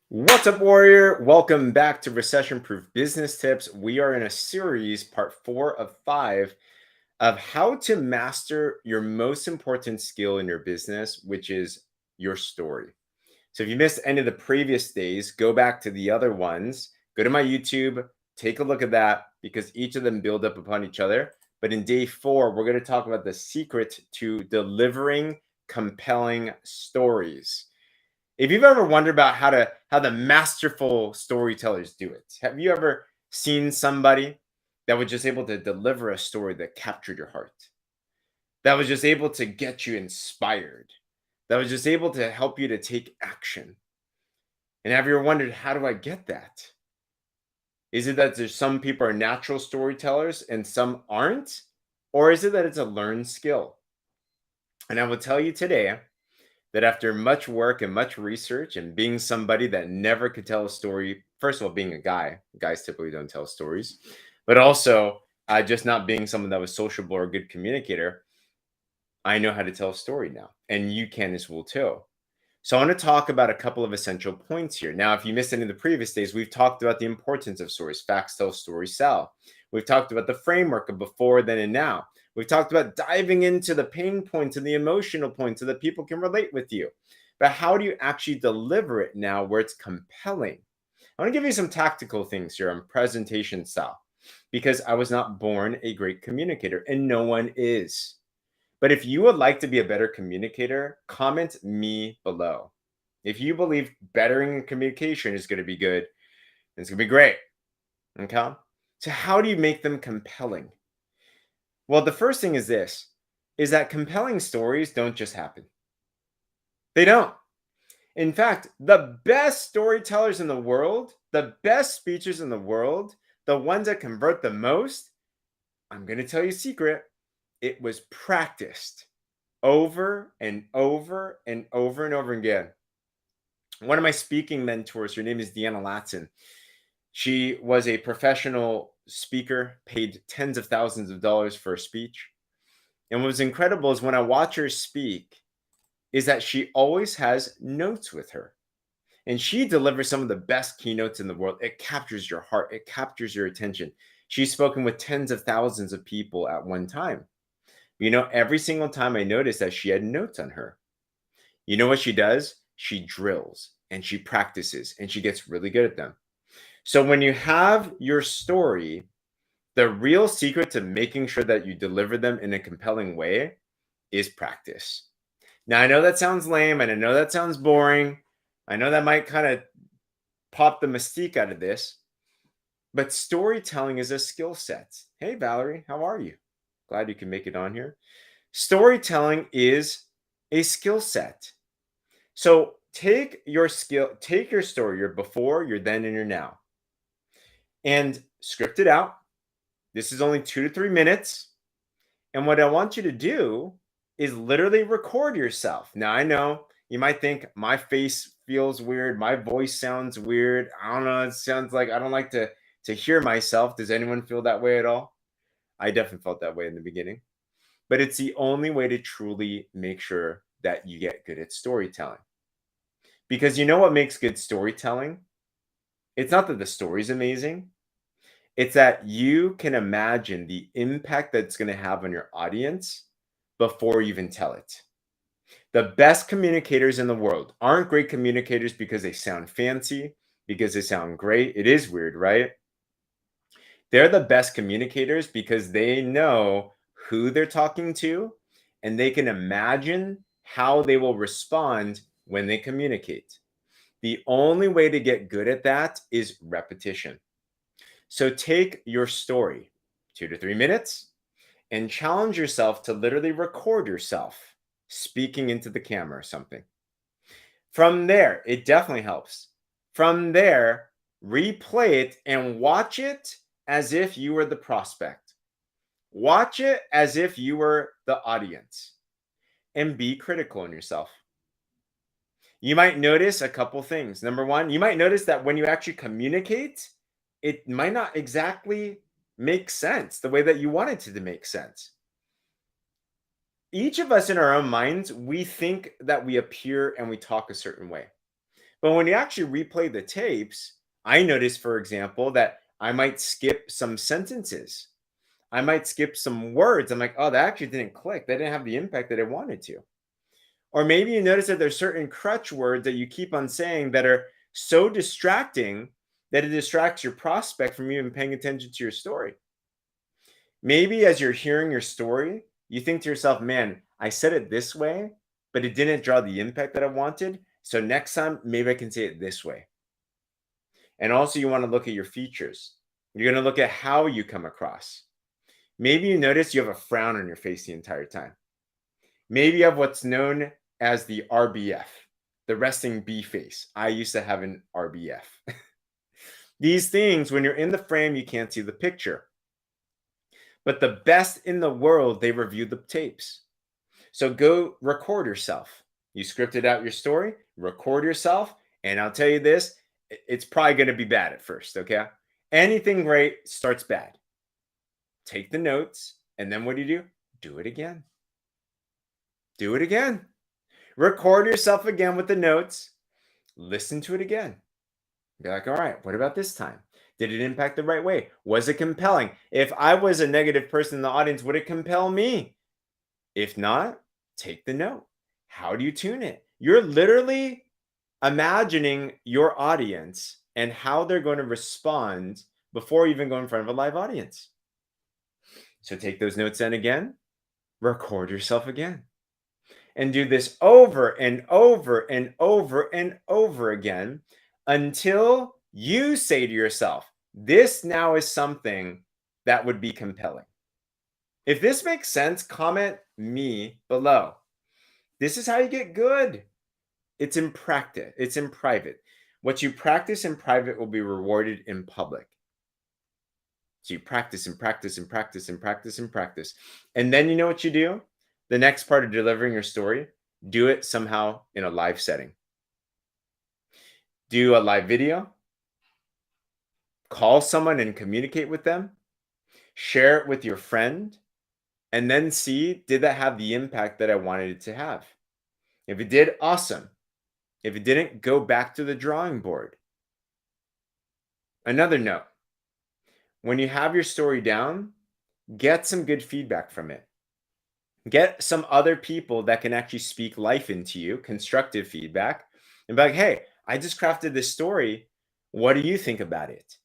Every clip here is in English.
What's up, Warrior? Welcome back to Recession Proof Business Tips. We are in a series, part 4 of 5, of how to master your most important skill in your business, which is your story. So, if you missed any of the previous days, go back to the other ones, go to my YouTube, take a look at that because each of them build up upon each other. But in day 4, we're going to talk about the secret to delivering compelling stories. If you've ever wondered about how the masterful storytellers do it, have you ever seen somebody that was just able to deliver a story that captured your heart? That was just able to get you inspired? That was just able to help you to take action? And have you ever wondered, how do I get that? Is it that there's some people are natural storytellers and some aren't? Or is it that it's a learned skill? And I will tell you today that after much work and much research and being somebody that never could tell a story, first of all, being a guy, guys typically don't tell stories, but also just not being someone that was sociable or a good communicator, I know how to tell a story now. And you can as well too. So I want to talk about a couple of essential points here. Now, if you missed any of the previous days, we've talked about the importance of stories. Facts tell, stories sell. We've talked about the framework of before, then, and now. We've talked about diving into the pain points and the emotional points so that people can relate with you. But how do you actually deliver it now where it's compelling? I want to give you some tactical things here on presentation style because I was not born a great communicator and no one is. But if you would like to be a better communicator, comment me below. If you believe bettering communication is going to be good, it's going to be great. Okay. So, how do you make them compelling? Well, the first thing is this is that compelling stories don't just happen. They don't. In fact, the best storytellers in the world, the best speakers in the world, the ones that convert the most, I'm going to tell you a secret. It was practiced over and over and over and over again. One of my speaking mentors, her name is Deanna Latson. She was a professional speaker, paid tens of thousands of dollars for a speech. And what was incredible is when I watch her speak, is that she always has notes with her. And she delivers some of the best keynotes in the world. It captures your heart, it captures your attention. She's spoken with tens of thousands of people at one time. Every single time I noticed that she had notes on her. You know what she does? She drills and she practices and she gets really good at them. So when you have your story, the real secret to making sure that you deliver them in a compelling way is practice. Now, I know that sounds lame and I know that sounds boring. I know that might kind of pop the mystique out of this, but storytelling is a skill set. Hey, Valerie, how are you? Glad you can make it on here. Storytelling is a skill set. So take your skill, take your story, your before, your then, and your now, and script it out. This is only 2 to 3 minutes. And what I want you to do is literally record yourself. Now, I know you might think my face feels weird, my voice sounds weird. I don't know. It sounds like I don't like to hear myself. Does anyone feel that way at all? I definitely felt that way in the beginning. But it's the only way to truly make sure that you get good at storytelling. Because you know what makes good storytelling? It's not that the story's amazing. It's that you can imagine the impact that's going to have on your audience before you even tell it. The best communicators in the world aren't great communicators because they sound fancy, because they sound great. It is weird, right? They're the best communicators because they know who they're talking to and they can imagine how they will respond when they communicate. The only way to get good at that is repetition. So take your story, 2 to 3 minutes, and challenge yourself to literally record yourself speaking into the camera or something. From there, it definitely helps. From there, replay it and watch it as if you were the prospect. Watch it as if you were the audience and be critical in yourself. You might notice a couple things. Number one, you might notice that when you actually communicate, it might not exactly make sense the way that you want it to make sense. Each of us in our own minds, we think that we appear and we talk a certain way. But when you actually replay the tapes, I noticed, for example, that I might skip some sentences. I might skip some words. I'm like, oh, that actually didn't click. That didn't have the impact that I wanted to. Or maybe you notice that there's certain crutch words that you keep on saying that are so distracting that it distracts your prospect from even paying attention to your story. Maybe as you're hearing your story, you think to yourself, man, I said it this way, but it didn't draw the impact that I wanted. So next time, maybe I can say it this way. And also, you want to look at your features. You're going to look at how you come across. Maybe you notice you have a frown on your face the entire time. Maybe you have what's known as the RBF, the resting B face. I used to have an RBF. These things, when you're in the frame, you can't see the picture. But the best in the world, they review the tapes. So go record yourself. You scripted out your story, record yourself, and I'll tell you this, it's probably going to be bad at first, okay? Anything great starts bad. Take the notes, and then what do? Do it again. Do it again. Record yourself again with the notes. Listen to it again. Be like, all right, what about this time? Did it impact the right way? Was it compelling? If I was a negative person in the audience, would it compel me? If not, take the note. How do you tune it? You're literally imagining your audience and how they're going to respond before you even go in front of a live audience. So take those notes in again, record yourself again, and do this over and over and over and over again until you say to yourself, this now is something that would be compelling. If this makes sense, comment me below. This is how you get good. It's in practice. It's in private. What you practice in private will be rewarded in public. So you practice and practice and practice and practice and practice. And then you know what you do? The next part of delivering your story, do it somehow in a live setting. Do a live video, call someone and communicate with them, share it with your friend, and then see, did that have the impact that I wanted it to have? If it did, awesome. If it didn't, go back to the drawing board. Another note, when you have your story down, get some good feedback from it. Get some other people that can actually speak life into you, constructive feedback, and be like, hey, I just crafted this story. What do you think about it?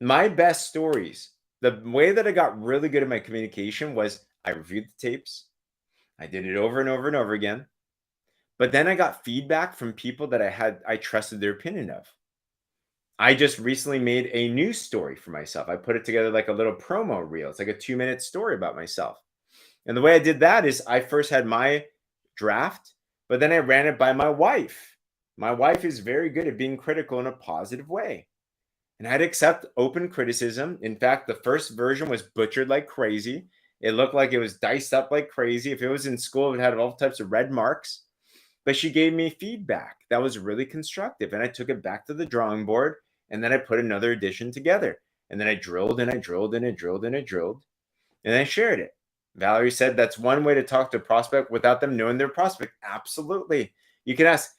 My best stories, the way that I got really good at my communication was I reviewed the tapes. I did it over and over and over again. But then I got feedback from people that I trusted their opinion of. I just recently made a news story for myself. I put it together like a little promo reel. It's like a 2-minute story about myself. And the way I did that is I first had my draft, but then I ran it by my wife. My wife is very good at being critical in a positive way. And I'd accept open criticism. In fact, the first version was butchered like crazy. It looked like it was diced up like crazy. If it was in school, it had all types of red marks. But she gave me feedback that was really constructive. And I took it back to the drawing board. And then I put another edition together. And then I drilled and I drilled and I drilled and I drilled. And I shared it. Valerie said that's one way to talk to a prospect without them knowing their prospect. Absolutely. You can ask,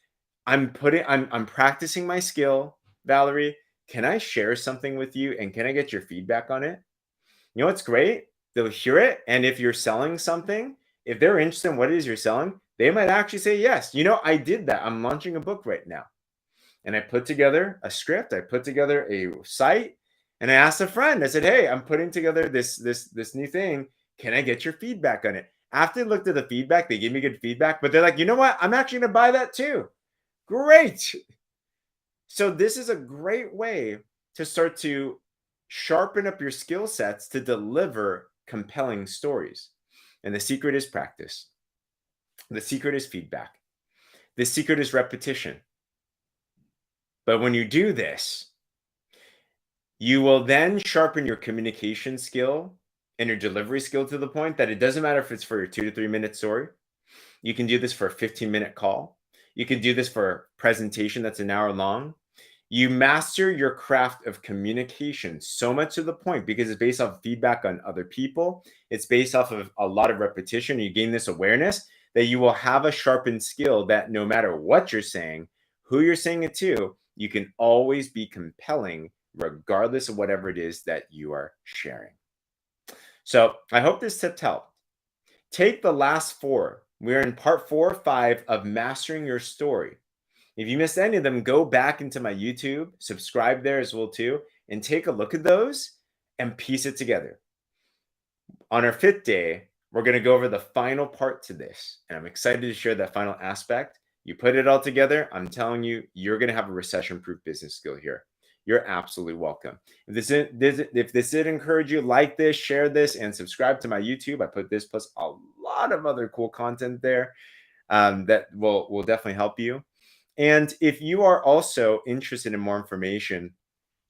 I'm practicing my skill, Valerie. Can I share something with you? And can I get your feedback on it? You know what's great? They'll hear it. And if you're selling something, if they're interested in what it is you're selling, they might actually say, yes, you know, I did that. I'm launching a book right now. And I put together a script. I put together a site. And I asked a friend, I said, hey, I'm putting together this new thing. Can I get your feedback on it? After they looked at the feedback, they gave me good feedback, but they're like, you know what? I'm actually going to buy that too. Great. So this is a great way to start to sharpen up your skill sets to deliver compelling stories. And the secret is practice. The secret is feedback. The secret is repetition. But when you do this, you will then sharpen your communication skill and your delivery skill to the point that it doesn't matter if it's for your 2 to 3 minute story. You can do this for a 15-minute call. You can do this for a presentation that's an hour long. You master your craft of communication so much to the point because it's based off feedback on other people. It's based off of a lot of repetition. You gain this awareness that you will have a sharpened skill that no matter what you're saying, who you're saying it to, you can always be compelling regardless of whatever it is that you are sharing. So I hope this tip helped. Take the last four. We're in part 4 or 5 of mastering your story. If you missed any of them, go back into my YouTube, subscribe there as well too, and take a look at those and piece it together. On our 5th day, we're going to go over the final part to this, and I'm excited to share that final aspect. You put it all together, I'm telling you, you're going to have a recession-proof business skill here. You're absolutely welcome. If this did encourage you, like this, share this, and subscribe to my YouTube. I put this plus a lot of other cool content there that will definitely help you. And if you are also interested in more information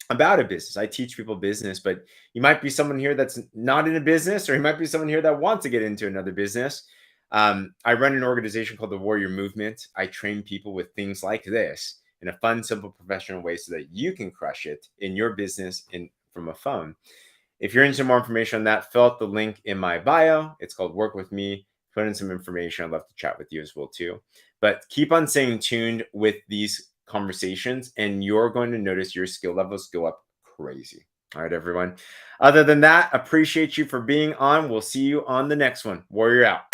about a business, I teach people business, but you might be someone here that's not in a business, or you might be someone here that wants to get into another business. I run an organization called the Warrior Movement. I train people with things like this in a fun, simple, professional way so that you can crush it in your business from a phone. If you're into more information on that, fill out the link in my bio. It's called Work With Me. Put in some information. I'd love to chat with you as well too. But keep on staying tuned with these conversations, and you're going to notice your skill levels go up crazy. All right, everyone. Other than that, appreciate you for being on. We'll see you on the next one. Warrior out.